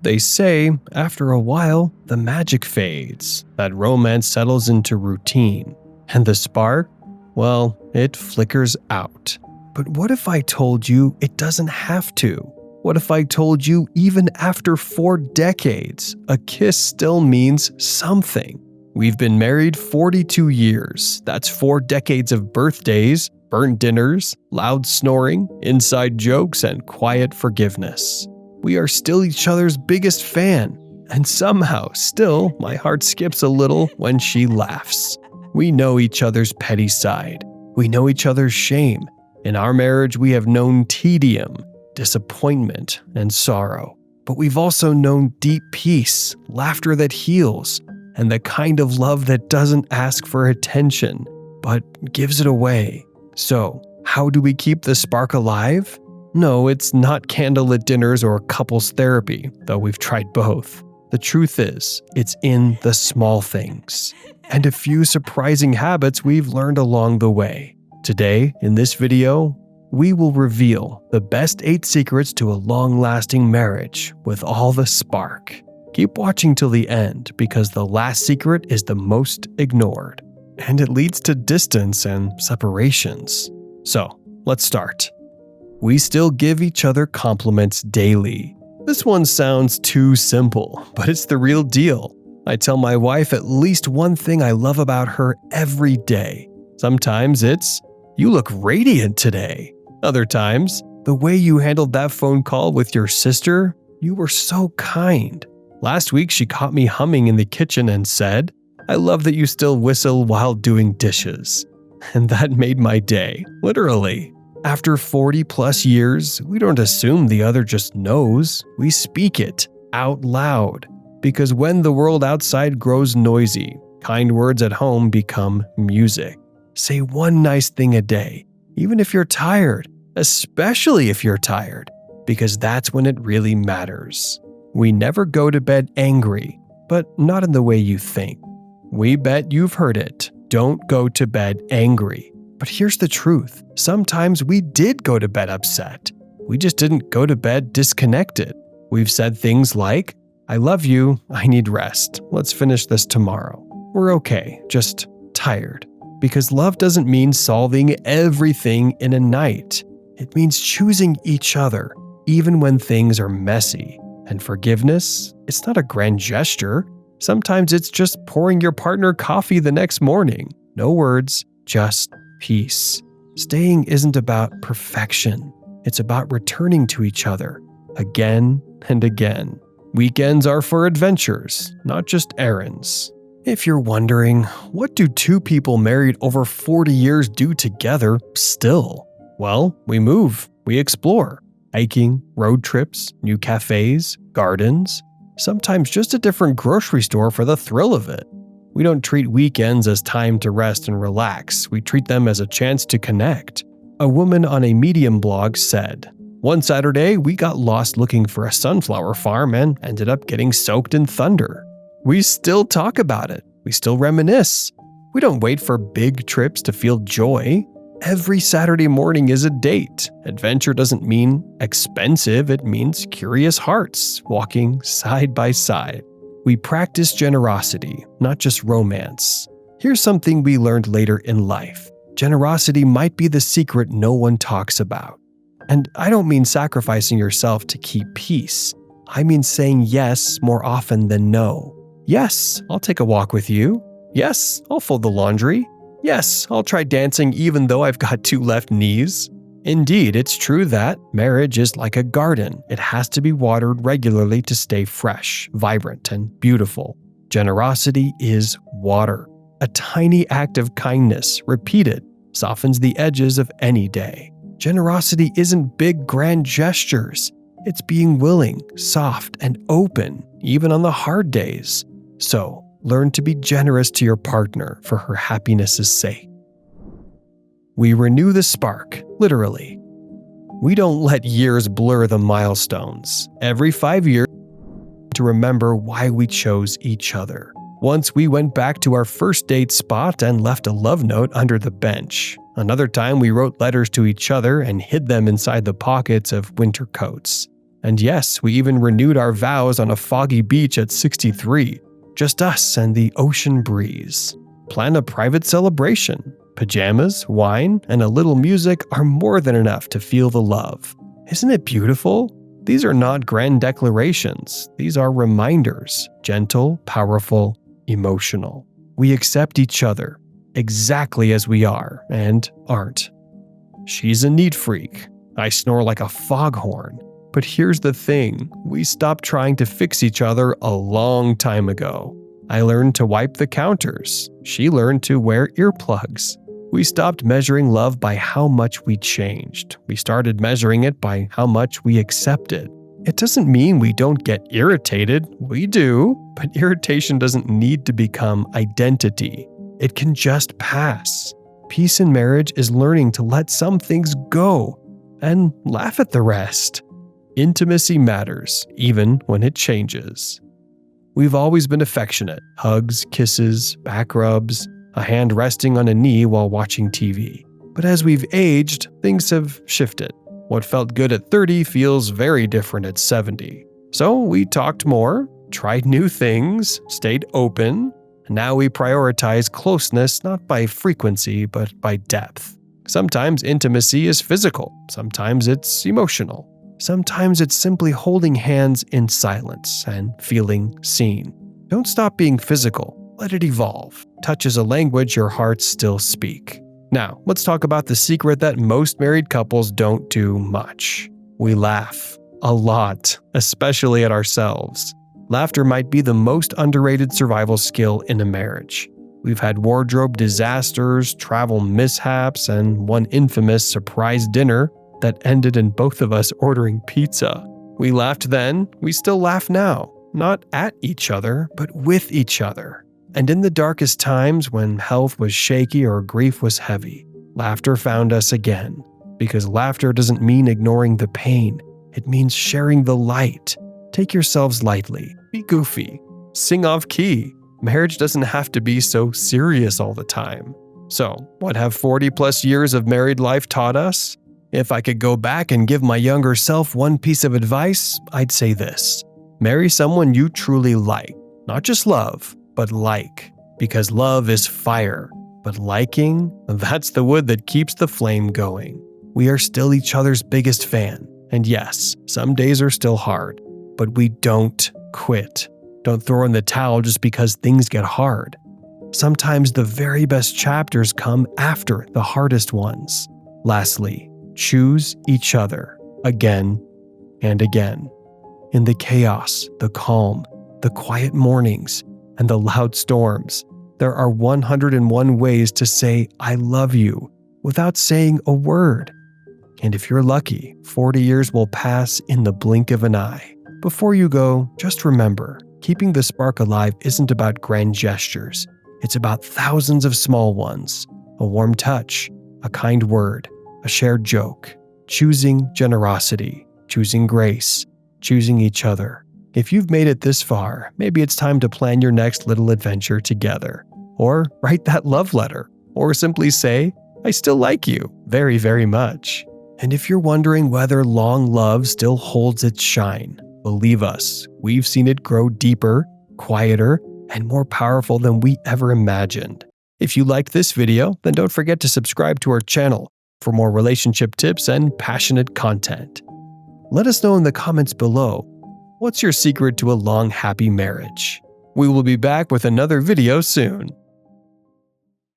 They say, after a while, the magic fades, that romance settles into routine, and the spark, well, it flickers out. But what if I told you it doesn't have to? What if I told you even after 4 decades, a kiss still means something? We've been married 42 years. That's 4 decades of birthdays, burnt dinners, loud snoring, inside jokes, and quiet forgiveness. We are still each other's biggest fan, and somehow still my heart skips a little when she laughs. We know each other's petty side. We know each other's shame. In our marriage, we have known tedium, disappointment, and sorrow. But we've also known deep peace, laughter that heals, and the kind of love that doesn't ask for attention, but gives it away. So, how do we keep the spark alive? No, it's not candlelit dinners or couples therapy, though we've tried both. The truth is, it's in the small things, and a few surprising habits we've learned along the way. Today, in this video, we will reveal the best 8 secrets to a long-lasting marriage with all the spark. Keep watching till the end because the last secret is the most ignored, and it leads to distance and separations. So, let's start. We still give each other compliments daily. This one sounds too simple, but it's the real deal. I tell my wife at least one thing I love about her every day. Sometimes it's, "You look radiant today." Other times, "The way you handled that phone call with your sister, you were so kind." Last week, she caught me humming in the kitchen and said, "I love that you still whistle while doing dishes." And that made my day, literally. After 40 plus years, we don't assume the other just knows. We speak it out loud. Because when the world outside grows noisy, kind words at home become music. Say one nice thing a day, even if you're tired, especially if you're tired, because that's when it really matters. We never go to bed angry, but not in the way you think. We bet you've heard it. Don't go to bed angry. But here's the truth. Sometimes we did go to bed upset. We just didn't go to bed disconnected. We've said things like, "I love you, I need rest. Let's finish this tomorrow. We're okay, just tired." Because love doesn't mean solving everything in a night. It means choosing each other, even when things are messy. And forgiveness, it's not a grand gesture. Sometimes it's just pouring your partner coffee the next morning. No words, just peace. Staying isn't about perfection. It's about returning to each other again and again. Weekends are for adventures, not just errands. If you're wondering, what do 2 people married over 40 years do together still? Well, we move, we explore. Hiking, road trips, new cafes, gardens, sometimes just a different grocery store for the thrill of it. We don't treat weekends as time to rest and relax. We treat them as a chance to connect. A woman on a Medium blog said, "One Saturday, we got lost looking for a sunflower farm and ended up getting soaked in thunder." We still talk about it. We still reminisce. We don't wait for big trips to feel joy. Every Saturday morning is a date. Adventure doesn't mean expensive. It means curious hearts walking side by side. We practice generosity, not just romance. Here's something we learned later in life. Generosity might be the secret no one talks about. And I don't mean sacrificing yourself to keep peace. I mean saying yes more often than no. Yes, I'll take a walk with you. Yes, I'll fold the laundry. Yes, I'll try dancing even though I've got 2 left knees. Indeed, it's true that marriage is like a garden. It has to be watered regularly to stay fresh, vibrant, and beautiful. Generosity is water. A tiny act of kindness, repeated, softens the edges of any day. Generosity isn't big, grand gestures. It's being willing, soft, and open, even on the hard days. So, learn to be generous to your partner for her happiness' sake. We renew the spark, literally. We don't let years blur the milestones. Every 5 years, to remember why we chose each other. Once we went back to our first date spot and left a love note under the bench. Another time we wrote letters to each other and hid them inside the pockets of winter coats. And yes, we even renewed our vows on a foggy beach at 63. Just us and the ocean breeze. Plan a private celebration. Pajamas, wine, and a little music are more than enough to feel the love. Isn't it beautiful? These are not grand declarations. These are reminders. Gentle, powerful, emotional. We accept each other exactly as we are and aren't. She's a neat freak. I snore like a foghorn. But here's the thing, we stopped trying to fix each other a long time ago. I learned to wipe the counters. She learned to wear earplugs. We stopped measuring love by how much we changed. We started measuring it by how much we accepted. It doesn't mean we don't get irritated. We do. But irritation doesn't need to become identity. It can just pass. Peace in marriage is learning to let some things go and laugh at the rest. Intimacy matters, even when it changes. We've always been affectionate. Hugs, kisses, back rubs, a hand resting on a knee while watching TV. But as we've aged, things have shifted. What felt good at 30 feels very different at 70. So we talked more, tried new things, stayed open. Now we prioritize closeness not by frequency, but by depth. Sometimes intimacy is physical. Sometimes it's emotional. Sometimes it's simply holding hands in silence and feeling seen. Don't stop being physical. Let it evolve. Touch is a language your hearts still speak. Now, let's talk about the secret that most married couples don't do much. We laugh. A lot, especially at ourselves. Laughter might be the most underrated survival skill in a marriage. We've had wardrobe disasters, travel mishaps, and one infamous surprise dinner that ended in both of us ordering pizza. We laughed then, we still laugh now. Not at each other, but with each other. And in the darkest times when health was shaky or grief was heavy, laughter found us again. Because laughter doesn't mean ignoring the pain. It means sharing the light. Take yourselves lightly. Be goofy. Sing off key. Marriage doesn't have to be so serious all the time. So, what have 40+ years of married life taught us? If I could go back and give my younger self one piece of advice, I'd say this. Marry someone you truly like. Not just love, but like. Because love is fire. But liking, that's the wood that keeps the flame going. We are still each other's biggest fan. And yes, some days are still hard. But we don't quit. Don't throw in the towel just because things get hard. Sometimes the very best chapters come after the hardest ones. Lastly, choose each other again and again. In the chaos, the calm, the quiet mornings, and the loud storms, there are 101 ways to say I love you without saying a word. And if you're lucky, 40 years will pass in the blink of an eye. Before you go, just remember, keeping the spark alive isn't about grand gestures. It's about thousands of small ones. A warm touch, a kind word, a shared joke, choosing generosity, choosing grace, choosing each other. If you've made it this far, maybe it's time to plan your next little adventure together. Or write that love letter. Or simply say, I still like you very, very much. And if you're wondering whether long love still holds its shine, believe us, we've seen it grow deeper, quieter, and more powerful than we ever imagined. If you liked this video, then don't forget to subscribe to our channel for more relationship tips and passionate content. Let us know in the comments below, what's your secret to a long, happy marriage? We will be back with another video soon.